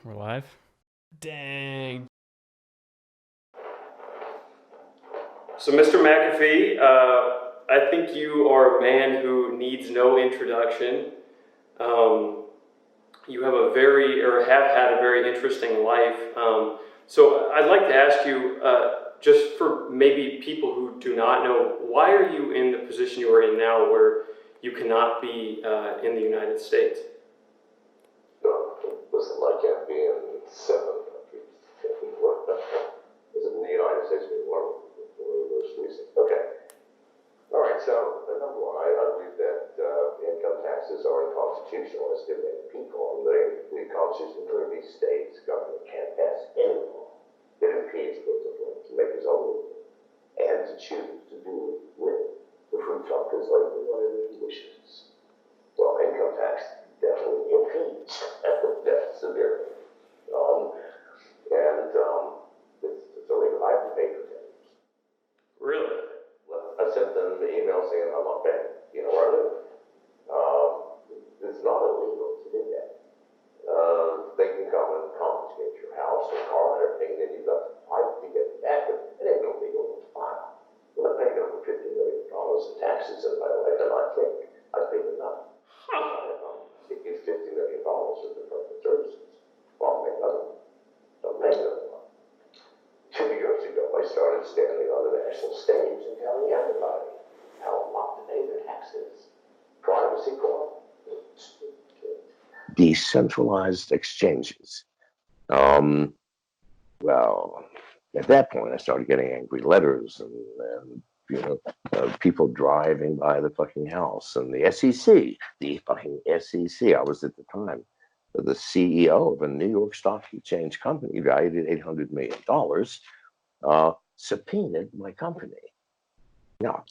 We're live? Dang. So, Mr. McAfee, I think you are a man who needs no introduction. You have have had a very interesting life. So, I'd like to ask you, just for maybe people who do not know, why are you in the position you are in now where you cannot be in the United States? Listen, I can't be in 7 countries. Is it in the United States? Okay. All right, so number one, I believe that income taxes are unconstitutional as given to people. The Constitution clearly states government can't pass any law that impedes political to make his own rule and to choose to do with the fruits of his labor whatever he wishes. Well, income tax definitely impedes that severely. It's illegal. I haven't paid for 10 years. Really? I sent them the email saying I'm not paying. You know where I live. It's not illegal to do that. They can come and confiscate your house or car and everything, and then you've got to fight to get it back, but it ain't no legal to file. I'm not paying over $50 million in taxes in my life, and I think I paid enough. It gives $50 million to the Department of Services. Well, don't make another one. 2 years ago, I started standing on the national stage and telling everybody how not to pay their taxes. Privacy court. Decentralized exchanges. Well, at that point, I started getting angry letters and people driving by the fucking house and the SEC, the fucking SEC. I was at the time the CEO of a New York Stock Exchange company valued at $800 million, subpoenaed my company. Now,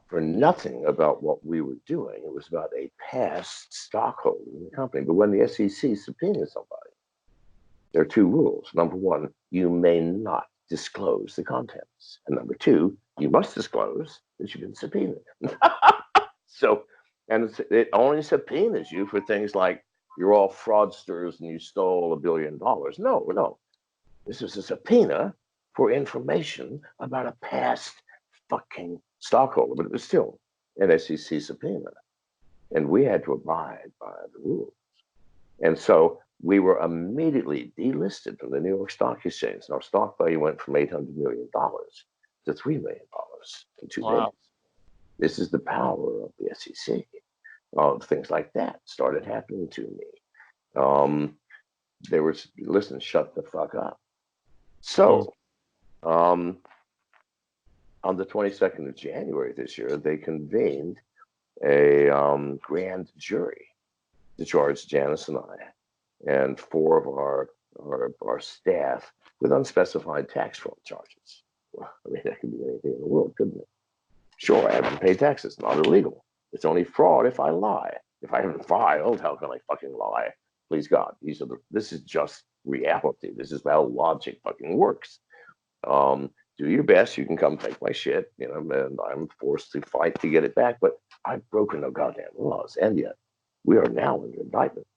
for nothing about what we were doing, it was about a past stockholder in the company. But when the SEC subpoenas somebody, there are 2 rules. Number 1, you may not disclose the contents. And number 2, you must disclose that you've been subpoenaed. And it only subpoenas you for things like you're all fraudsters and you stole $1 billion. No. This was a subpoena for information about a past fucking stockholder, but it was still an SEC subpoena. And we had to abide by the rules. And so we were immediately delisted from the New York Stock Exchange. And our stock value went from $800 million to $3 million in 2 days. This is the power of the SEC. Things like that started happening to me. Listen, shut the fuck up. So, on the 22nd of January this year, they convened a grand jury to charge Janice and I and 4 of our staff with unspecified tax fraud charges. Well, I mean, that could be anything in the world, couldn't it? Sure, I haven't paid taxes, not illegal. It's only fraud if I lie. If I haven't filed, how can I fucking lie? Please God, this is just reality. This is how logic fucking works. Do your best. You can come take my shit, and I'm forced to fight to get it back. But I've broken no goddamn laws, and yet we are now under indictment.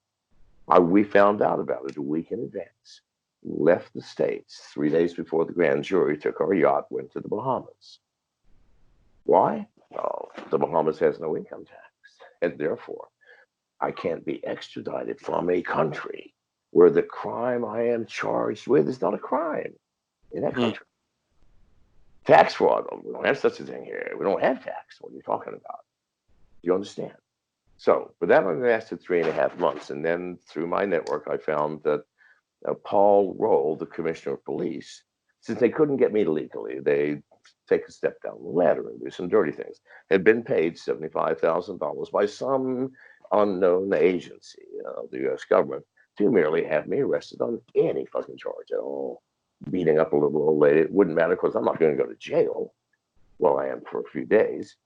We found out about it a week in advance. Left the States 3 days before the grand jury, took our yacht, went to the Bahamas. Why? Well, the Bahamas has no income tax, and therefore I can't be extradited from a country where the crime I am charged with is not a crime in that country. Tax fraud, we don't have such a thing here. We don't have tax. What are you talking about? Do you understand? So, but that only lasted 3.5 months. And then through my network, I found that Paul Roll, the commissioner of police, since they couldn't get me legally, they take a step down the ladder and do some dirty things, had been paid $75,000 by some unknown agency of the U.S. government to merely have me arrested on any fucking charge at all. Beating up a little old lady, it wouldn't matter because I'm not going to go to jail. Well, I am for a few days.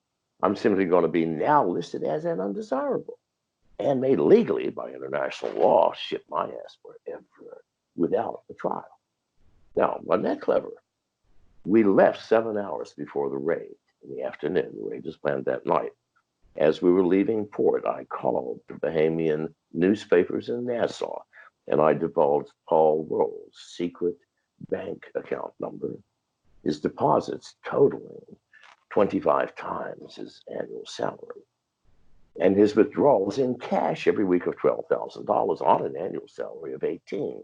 I'm simply going to be now listed as an undesirable and made legally by international law, ship my ass forever without a trial. Now, wasn't that clever? We left 7 hours before the raid in the afternoon. The raid was planned that night. As we were leaving port, I called the Bahamian newspapers in Nassau and I divulged Paul Roll's secret bank account number, his deposits totaling 25 times his annual salary, and his withdrawals in cash every week of $12,000 on an annual salary of 18.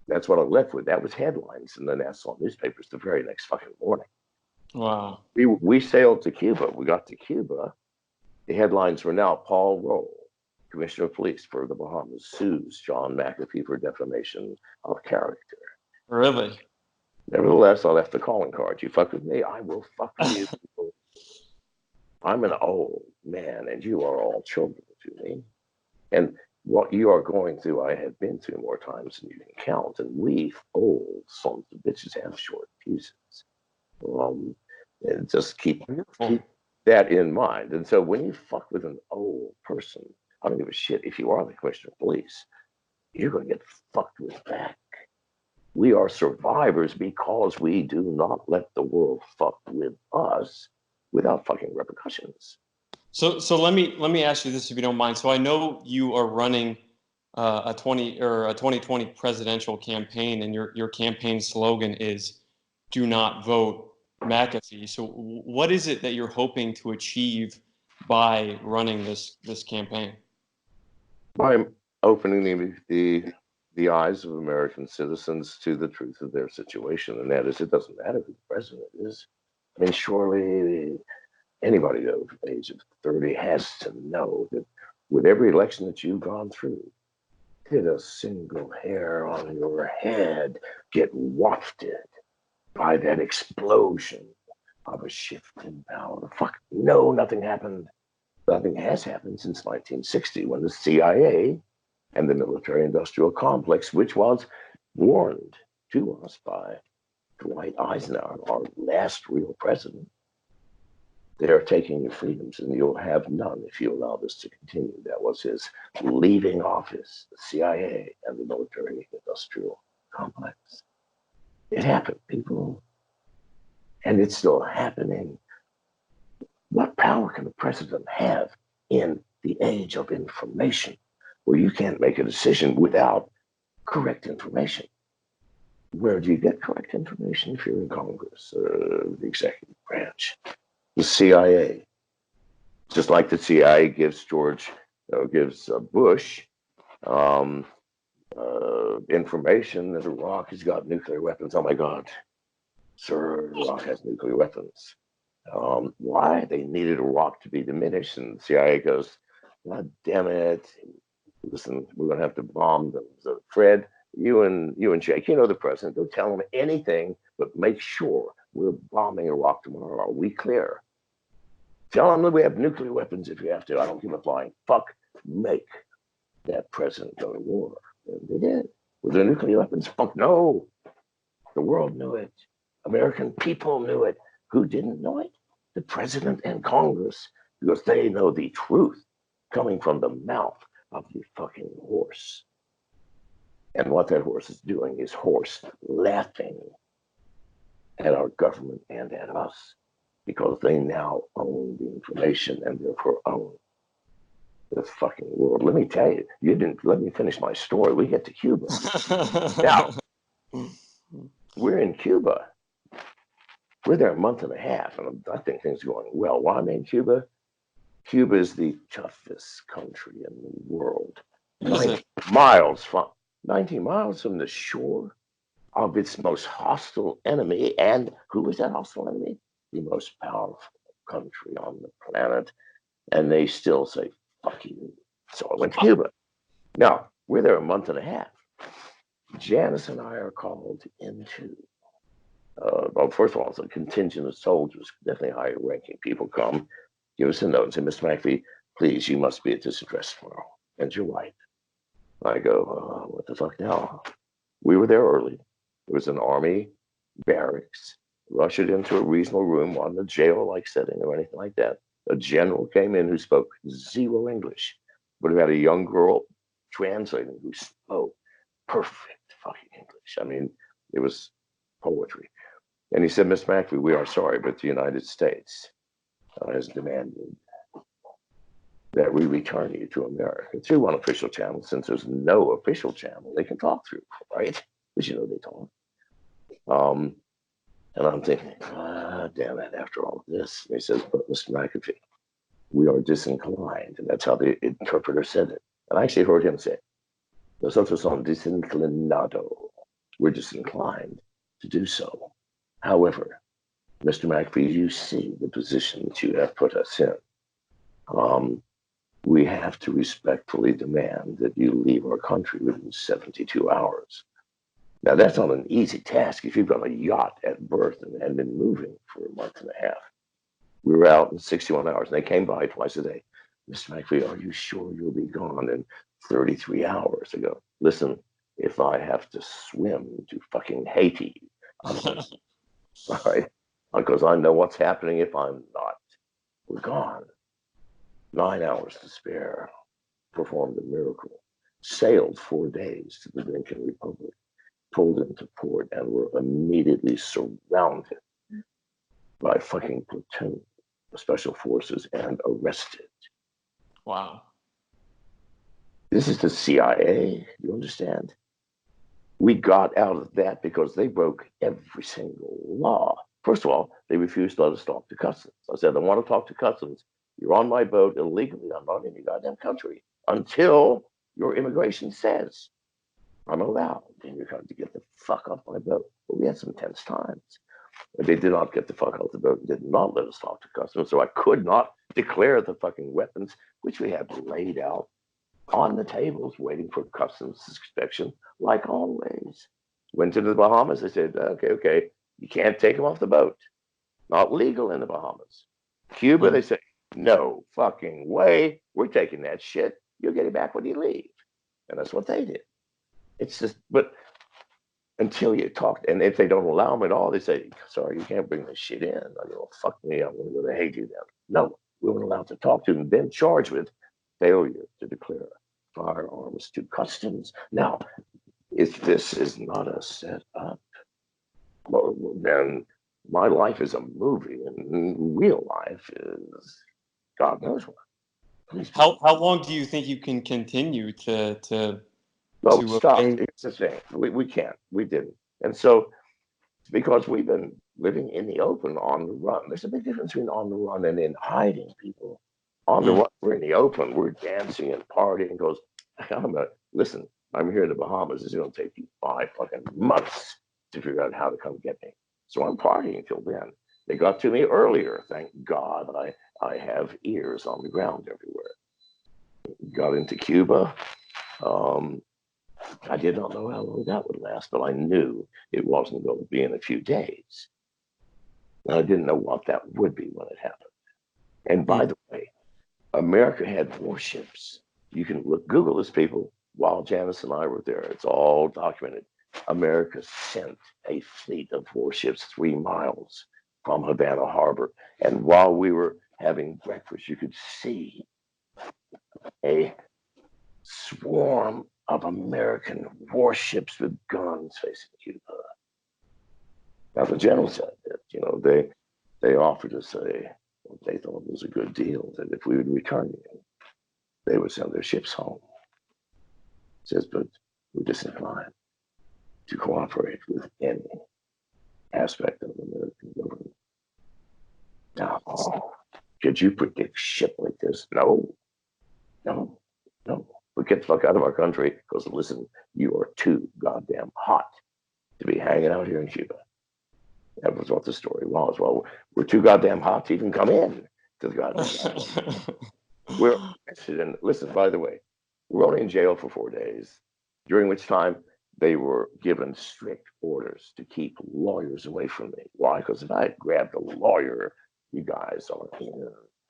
That's what I left with. That was headlines in the national newspapers the very next fucking morning. Wow. We sailed to Cuba. We got to Cuba. The headlines were now Paul Roll, Commissioner of Police for the Bahamas, sues John McAfee for defamation of character. Really? Nevertheless, I left the calling card. You fuck with me, I will fuck with you. I'm an old man, and you are all children to me. And what you are going through, I have been through more times than you can count. And we old sons of bitches have short fuses. And just keep that in mind. And so when you fuck with an old person, I don't give a shit if you are the commissioner of police, you're going to get fucked with back. We are survivors because we do not let the world fuck with us without fucking repercussions. So let me ask you this, if you don't mind. So I know you are running a 2020 presidential campaign, and your campaign slogan is "Do not vote McAfee." So what is it that you're hoping to achieve by running this campaign? By opening the eyes of American citizens to the truth of their situation, and that is, it doesn't matter who the president is. I mean, surely anybody over the age of 30 has to know that with every election that you've gone through, did a single hair on your head get wafted by that explosion of a shift in power? Fuck, no, nothing happened. Nothing has happened since 1960, when the CIA and the military-industrial complex, which was warned to us by Dwight Eisenhower, our last real president, they're taking your freedoms and you'll have none if you allow this to continue. That was his leaving office, the CIA and the military-industrial complex. It happened, people, and it's still happening. What power can the president have in the age of information, where you can't make a decision without correct information? Where do you get correct information? If you're in Congress, the executive branch, the CIA. Just like the CIA gives Bush information that Iraq has got nuclear weapons. Oh my God, sir, Iraq has nuclear weapons. Why? They needed Iraq to be diminished, and the CIA goes, God damn it! Listen, we're going to have to bomb them. So Fred, you and Jake, you know the president. Don't tell him anything, but make sure we're bombing Iraq tomorrow. Are we clear? Tell them that we have nuclear weapons if you have to. I don't give a flying fuck. Make that president go to war. And they did. Were there nuclear weapons? Fuck no. The world knew it. American people knew it. Who didn't know it? The president and Congress, because they know the truth coming from the mouth of the fucking horse. And what that horse is doing is horse laughing at our government and at us, because they now own the information and therefore own the fucking world. Let me tell you, you didn't let me finish my story. We get to Cuba. Now, we're in Cuba. We're there a month and a half, and I think things are going well. Why am I in Cuba? Cuba is the toughest country in the world. 19 miles from the shore of its most hostile enemy. And who is that hostile enemy? The most powerful country on the planet. And they still say, fuck you. So I went to Cuba. Now, we're there a month and a half. Janice and I are called into, well, first of all, it's a contingent of soldiers, definitely higher ranking people come, give us a note and say, Mr. McAfee, please, you must be at this address tomorrow. And your wife. I go, what the fuck now? We were there early. It was an army barracks, ushered into a reasonable room, on the jail-like setting or anything like that. A general came in who spoke zero English, but who had a young girl translating who spoke perfect fucking English. I mean, it was poetry. And he said, Mr. McAfee, we are sorry, but the United States has demanded that we return you to America through one official channel, since there's no official channel they can talk through, right? Because you know they talk. And I'm thinking, damn it, after all of this. And he says, but Mr. McAfee, we are disinclined. And that's how the interpreter said it. And I actually heard him say, nosotros son disinclinado. We're disinclined to do so. However, Mr. McAfee, you see the position that you have put us in. We have to respectfully demand that you leave our country within 72 hours. Now, that's not an easy task if you've got a yacht at birth and been moving for a month and a half. We were out in 61 hours, and they came by twice a day. Mr. McAfee, are you sure you'll be gone in 33 hours? I go, listen, if I have to swim to fucking Haiti, I'm all right, because I know what's happening if I'm not. We're gone. 9 hours to spare. Performed a miracle. Sailed 4 days to the Dominican Republic. Pulled into port and were immediately surrounded by fucking platoon of special forces and arrested. Wow. This is the CIA, you understand? We got out of that because they broke every single law. First of all, they refused to let us talk to customs. I said, I want to talk to customs. You're on my boat illegally. I'm not in your goddamn country until your immigration says I'm allowed in your country to get the fuck off my boat. But we had some tense times. But they did not get the fuck off the boat and did not let us talk to customs. So I could not declare the fucking weapons, which we had laid out on the tables waiting for customs inspection, like always. Went to the Bahamas. They said, okay, you can't take them off the boat. Not legal in the Bahamas. Cuba, they say, no fucking way. We're taking that shit. You'll get it back when you leave. And that's what they did. It's just, but until you talk, and if they don't allow them at all, they say, sorry, you can't bring this shit in. I go, fuck me, I'm going to go to Haiti then. No, we weren't allowed to talk to them, then charged with failure to declare firearms to customs. Now, if this is not a setup, well, then my life is a movie, and real life is God knows what. Please. How long do you think you can continue to No, stop. obey? It's the thing. We can't. We didn't. And so, because we've been living in the open on the run, there's a big difference between on the run and in hiding, people. On the run, we're in the open, we're dancing and partying. Goes, listen, I'm here in the Bahamas. It's going to take you 5 fucking months to figure out how to come get me. So I'm partying until then. They got to me earlier. Thank God I have ears on the ground everywhere. Got into Cuba. I did not know how long that would last, but I knew it wasn't going to be in a few days. And I didn't know what that would be when it happened. And by the way, America had warships. You can Google this, people. While Janice and I were there, it's all documented. America sent a fleet of warships 3 miles from Havana Harbor. And while we were having breakfast, you could see a swarm of American warships with guns facing Cuba. Now the general said that, they offered us what they thought was a good deal, that if we would return, they would send their ships home. Says, but we're disinclined to cooperate with any aspect of the American government. Now, could you predict shit like this? No. But get the fuck out of our country, because listen, you are too goddamn hot to be hanging out here in Cuba. That was what the story was. Well, we're too goddamn hot to even come in to the goddamn. We're arrested, and listen, by the way, we're only in jail for 4 days, during which time they were given strict orders to keep lawyers away from me. Why? Because if I had grabbed a lawyer, you guys are in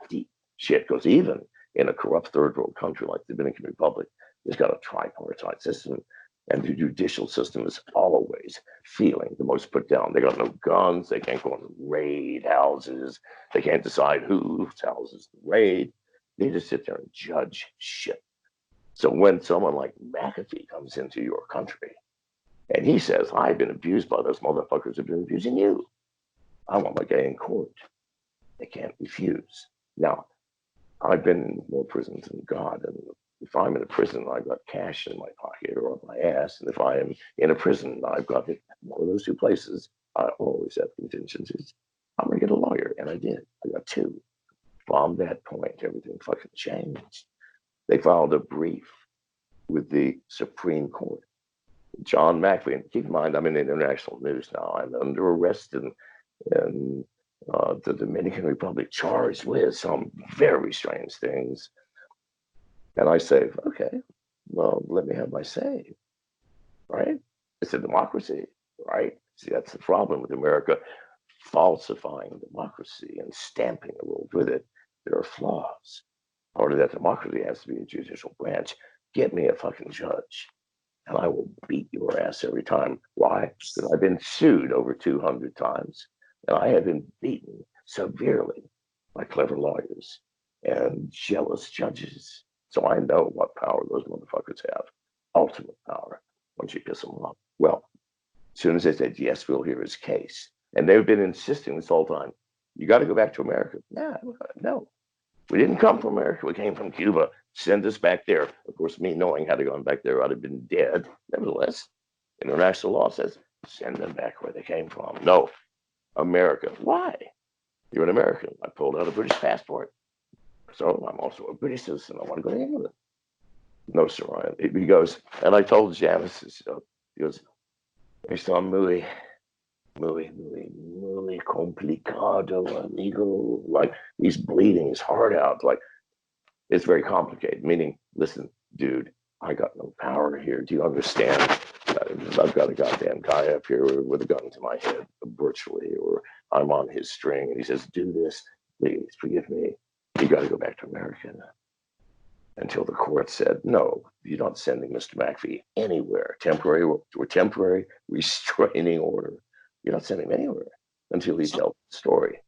deep shit. Because even in a corrupt third world country like the Dominican Republic, it's got a tripartite system, and the judicial system is always feeling the most put down. They got no guns. They can't go and raid houses. They can't decide whose houses to raid. They just sit there and judge shit. So when someone like McAfee comes into your country and he says, I've been abused by those motherfuckers who've been abusing you, I want my day in court. They can't refuse. Now, I've been in more prisons than God. And if I'm in a prison, I've got cash in my pocket or on my ass. And if I am in a prison, I've got one of those two places. I always have contingencies. I'm going to get a lawyer. And I did. I got two. From that point, everything fucking changed. They filed a brief with the Supreme Court. John McAfee, and keep in mind, I'm in international news now. I'm under arrest in the Dominican Republic, charged with some very strange things. And I say, okay, well, let me have my say, right? It's a democracy, right? See, that's the problem with America, falsifying democracy and stamping the world with it. There are flaws. Part of that democracy has to be a judicial branch. Get me a fucking judge, and I will beat your ass every time. Why? Because I've been sued over 200 times, and I have been beaten severely by clever lawyers and jealous judges. So I know what power those motherfuckers have. Ultimate power once you piss them off. Well, as soon as they said, yes, we'll hear his case. And they've been insisting this whole time, you got to go back to America. Yeah, no. We didn't come from America. We came from Cuba. Send us back there. Of course, me knowing how to go back there, I'd have been dead. Nevertheless, international law says, send them back where they came from. No, America. Why? You're an American. I pulled out a British passport. So I'm also a British citizen. I want to go to England. No, sir, Ryan. He goes, and I told Janice, he goes, está muy complicado, amigo. Like, he's bleeding his heart out. Like, it's very complicated. Meaning, listen, dude, I got no power here. Do you understand? I've got a goddamn guy up here with a gun to my head, virtually, or I'm on his string, and he says, do this, please, forgive me. You got to go back to America. Until the court said, no, you're not sending Mr. McAfee anywhere. Temporary restraining order. You're not sending him anywhere until he tells the story.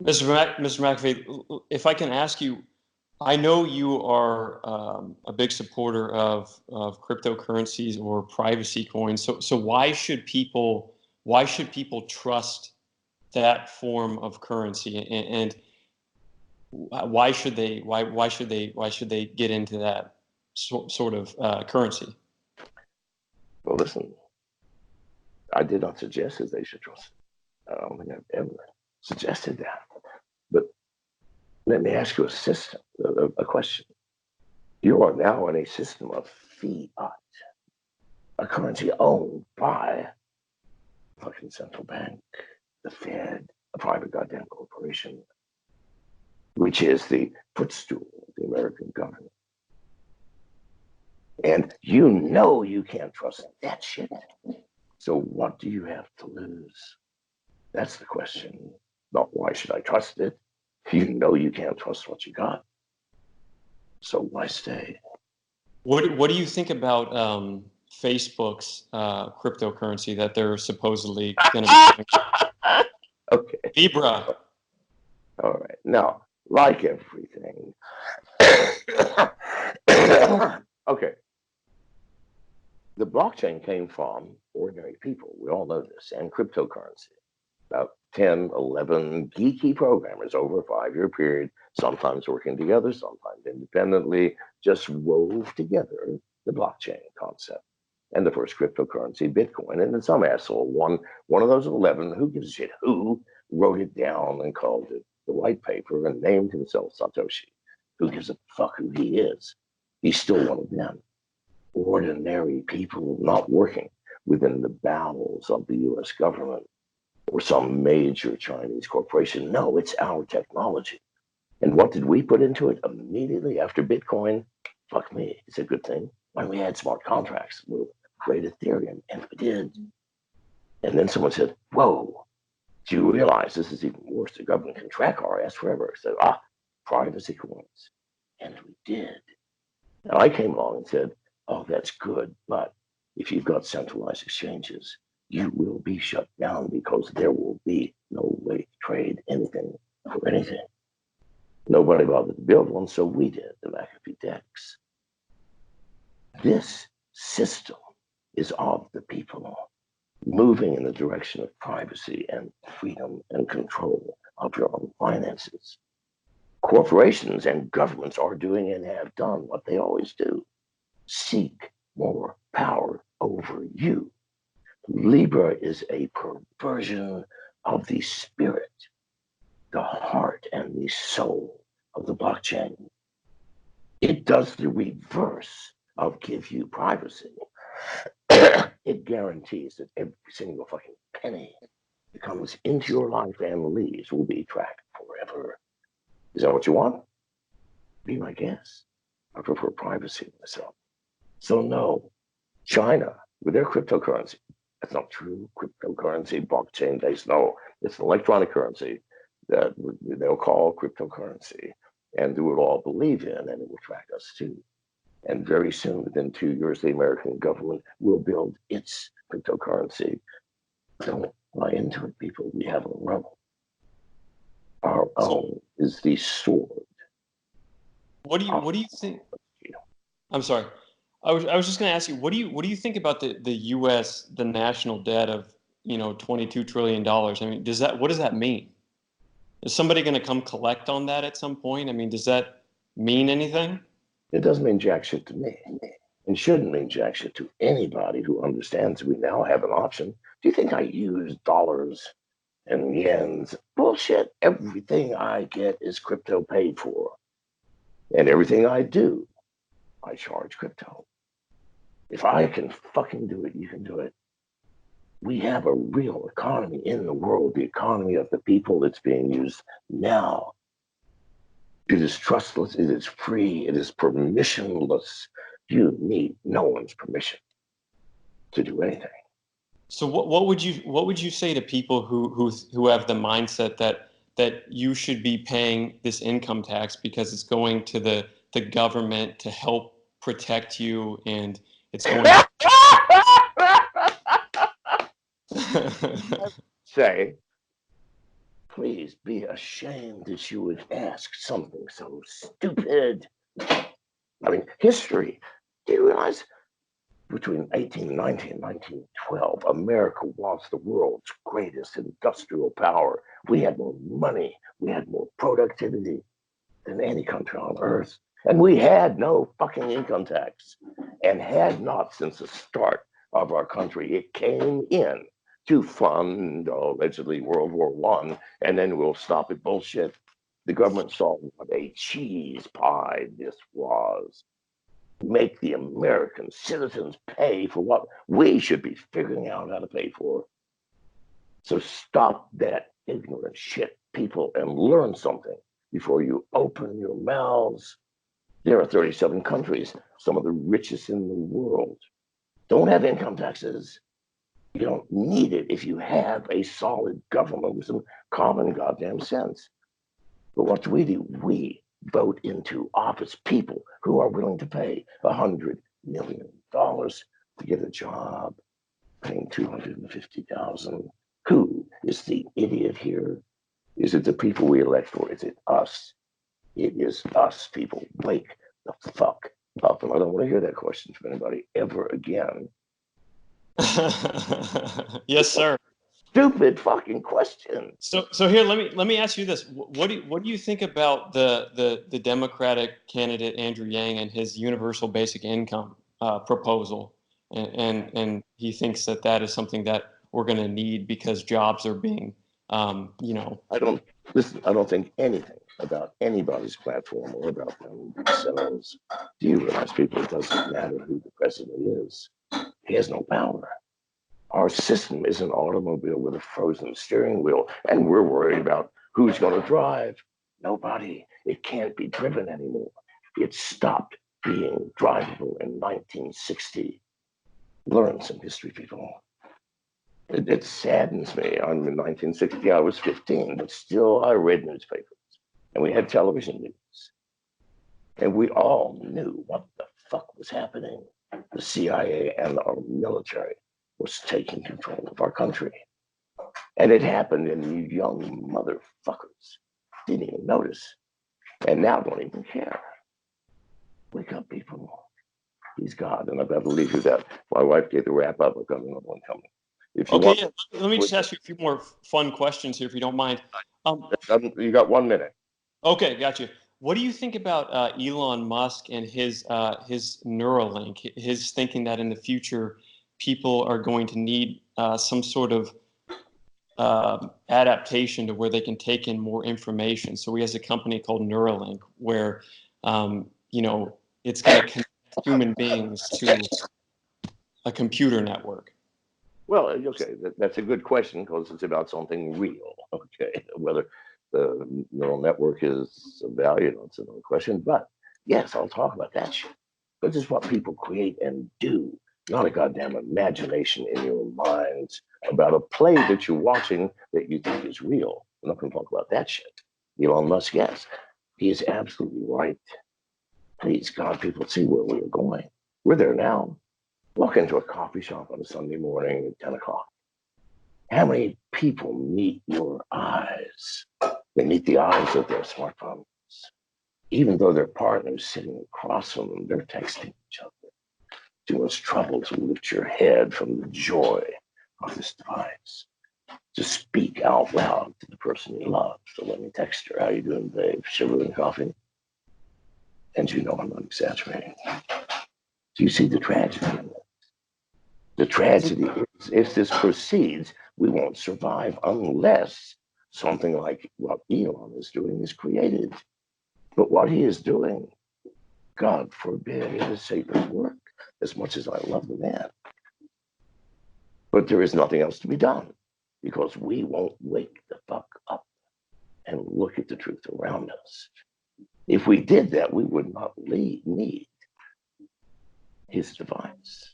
Mr. McAfee, if I can ask you, I know you are a big supporter of cryptocurrencies or privacy coins. So why should people trust that form of currency, and why should they get into that sort of currency? Well, listen, I did not suggest that they should trust it. I don't think I've ever suggested that. But let me ask you a question. You are now in a system of fiat, a currency owned by a fucking central bank, the Fed, a private goddamn corporation, which is the footstool of the American government. And you know you can't trust that shit. So what do you have to lose? That's the question. Not why should I trust it? You know you can't trust what you got. So why stay? What do you think about Facebook's cryptocurrency that they're supposedly going to be? Okay. Libra. All right. Now, like everything. Okay. The blockchain came from ordinary people. We all know this. And cryptocurrency. About 10, 11 geeky programmers over a 5-year period, sometimes working together, sometimes independently, just wove together the blockchain concept. And the first cryptocurrency, Bitcoin. And then some asshole, one of those 11, who gives a shit who, wrote it down and called it the white paper and named himself Satoshi. Who gives a fuck who he is? He's still one of them. Ordinary people not working within the bowels of the US government or some major Chinese corporation. No, it's our technology. And what did we put into it immediately after Bitcoin? Fuck me, it's a good thing. When we had smart contracts, we'll create Ethereum, and we did. And then someone said, whoa, do you realize this is even worse? The government can track our ass forever. So, privacy coins. And we did. And I came along and said, oh, that's good, but if you've got centralized exchanges, you will be shut down because there will be no way to trade anything for anything. Nobody bothered to build one, so we did, the McAfee DEX. This system is of the people, moving in the direction of privacy and freedom and control of your own finances. Corporations and governments are doing and have done what they always do: seek more power over you. Libra is a perversion of the spirit, the heart, and the soul of the blockchain. It does the reverse of give you privacy. It guarantees that every single fucking penny that comes into your life and leaves will be tracked forever. Is that what you want? Be my guest. I prefer privacy myself. So no, China with their cryptocurrency. That's not true. Cryptocurrency, blockchain based. No, it's an electronic currency that they'll call cryptocurrency, and we will all believe in, and it will track us too. And very soon, within 2 years, the American government will build its cryptocurrency. Don't buy into it, people. We have a rebel. Our own is the sword. What do you think? I'm sorry. I was just going to ask you, what do you think about the U.S. the national debt of $22 trillion? I mean, what does that mean? Is somebody going to come collect on that at some point? I mean, does that mean anything? It doesn't mean jack shit to me, and shouldn't mean jack shit to anybody who understands we now have an option. Do you think I use dollars and yens? Bullshit. Everything I get is crypto paid for, and everything I do, I charge crypto. If I can fucking do it, you can do it. We have a real economy in the world, the economy of the people that's being used now. It is trustless, it is free, it is permissionless. You need no one's permission to do anything. So what would you say to people who have the mindset that you should be paying this income tax because it's going to the government to help protect you, and it's going to say, please be ashamed that you would ask something so stupid. I mean, history. Do you realize between 1890 and 1912, America was the world's greatest industrial power. We had more money, we had more productivity than any country on earth. And we had no fucking income tax, and had not since the start of our country. It came in to fund allegedly World War I, and then we'll stop it. Bullshit. The government saw what a cheese pie this was. Make the American citizens pay for what we should be figuring out how to pay for. So stop that ignorant shit, people, and learn something before you open your mouths. There are 37 countries, some of the richest in the world. Don't have income taxes. You don't need it if you have a solid government with some common goddamn sense. But what do? We vote into office people who are willing to pay $100 million to get a job, paying $250,000. Who is the idiot here? Is it the people we elect, or is it us? It is us, people. Wake the fuck up. And I don't want to hear that question from anybody ever again. Yes, sir. Stupid fucking question. So here, let me ask you this: what do you think about the Democratic candidate Andrew Yang and his universal basic income proposal? And he thinks that is something that we're going to need because jobs are being, I don't think anything about anybody's platform or about them themselves. Do you realize, people, it doesn't matter who the president is. He has no power. Our system is an automobile with a frozen steering wheel, and we're worried about who's going to drive. Nobody. It can't be driven anymore. It stopped being drivable in 1960. Learn some history, people. It saddens me. In 1960, I was 15, but still I read newspapers, and we had television news, and we all knew what the fuck was happening. The CIA and our military was taking control of our country, and it happened, and you young motherfuckers didn't even notice, and now don't even care. Wake up, people. He's God, and I've got to leave you that. My wife gave the wrap up. I've got another one coming. Let me just ask you a few more fun questions here, if you don't mind. You got 1 minute. Okay, got you. What do you think about Elon Musk and his Neuralink? His thinking that in the future people are going to need some sort of adaptation to where they can take in more information. So he has a company called Neuralink where you know it's going to connect human beings to a computer network. Well, okay, that's a good question because it's about something real. Okay, whether the neural network is valued, that's another question. But yes, I'll talk about that shit. This is what people create and do, not a goddamn imagination in your minds about a play that you're watching that you think is real. I'm not going to talk about that shit. Elon Musk, yes, he is absolutely right. Please, God, people see where we are going. We're there now. Walk into a coffee shop on a Sunday morning at 10 o'clock. How many people meet your eyes? They meet the eyes of their smartphones. Even though their partner's sitting across from them, they're texting each other. Too much trouble to lift your head from the joy of this device. To speak out loud to the person you love. So let me text her. How you doing, babe? Sugar and coffee? And you know I'm not exaggerating. Do you see the tragedy in it? The tragedy is if this proceeds, we won't survive unless something like what Elon is doing is created. But what he is doing, God forbid, it is Satan's work, as much as I love the man. But there is nothing else to be done because we won't wake the fuck up and look at the truth around us. If we did that, we would not need his device.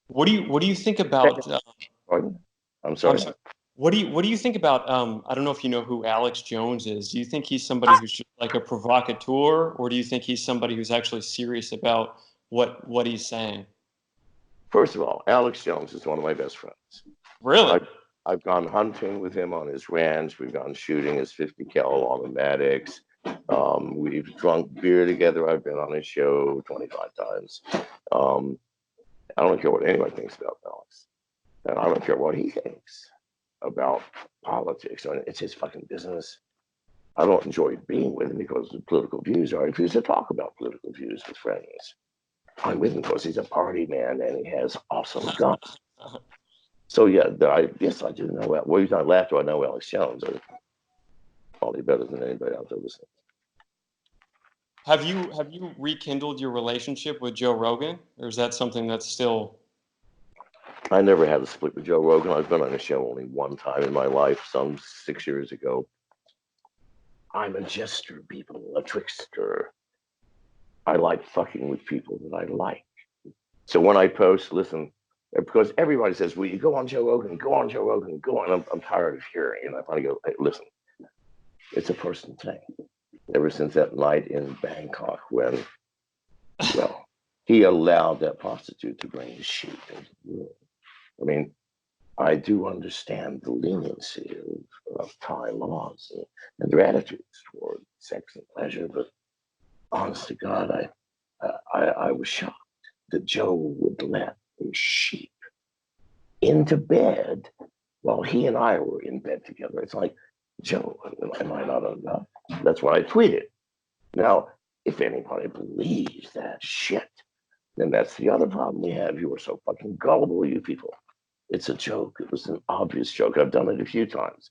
What do you think about? Pardon? I'm I'm sorry. sorry. What do you think about? I don't know if you know who Alex Jones is. Do you think he's somebody who's just like a provocateur, or do you think he's somebody who's actually serious about what he's saying? First of all, Alex Jones is one of my best friends. Really? I've gone hunting with him on his ranch. We've gone shooting his 50 cal automatics. We've drunk beer together. I've been on his show 25 times. I don't care what anyone thinks about Alex. And I don't care what he thinks about politics. I mean, it's his fucking business. I don't enjoy being with him because the political views are. I refuse to talk about political views with friends. I'm with him because he's a party man and he has awesome guns. So yeah, yes, I do know. Well, he's not laughter. I know Alex Jones. Probably better than anybody out there listening. Have you rekindled your relationship with Joe Rogan, or is that something that's still? I never had a split with Joe Rogan. I've been on a show only one time in my life, some 6 years ago. I'm a jester, people, a trickster. I like fucking with people that I like. So when I post, listen, because everybody says, "Well, you go on Joe Rogan, go on Joe Rogan, go on." I'm tired of hearing, and I finally go, "Hey, listen, it's a personal thing." Ever since that night in Bangkok when, well, he allowed that prostitute to bring the sheep into the room. I mean, I do understand the leniency of Thai laws and their attitudes toward sex and pleasure, but honest to God, I was shocked that Joe would let a sheep into bed while he and I were in bed together. It's like, Joe, am I not enough? That's what I tweeted. Now, if anybody believes that shit, then that's the other problem we have. You are so fucking gullible, you people. It's a joke. It was an obvious joke. I've done it a few times.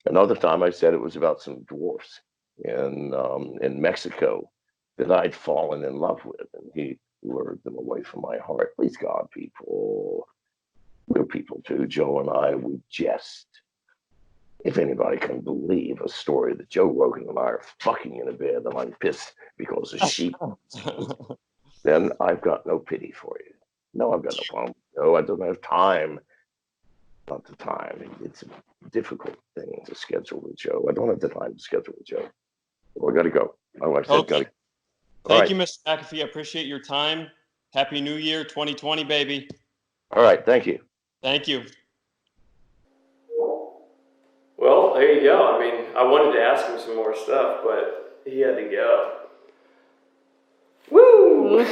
Another time I said it was about some dwarfs in Mexico that I'd fallen in love with, and he lured them away from my heart. Please God, people. We're people too. Joe and I, we jest. If anybody can believe a story that Joe Rogan and I are fucking in a bed and I'm pissed because a sheep, then I've got no pity for you. No, I've got no problem. No, I don't have time. Not the time. It's a difficult thing to schedule with Joe. I don't have the time to schedule with Joe. Well, I got to go. My wife said, Okay. got to go. Thank you, Mr. McAfee. I appreciate your time. Happy New Year, 2020, baby. All right. Thank you. Thank you. Well, there you go. I mean, I wanted to ask him some more stuff, but he had to go. Woo!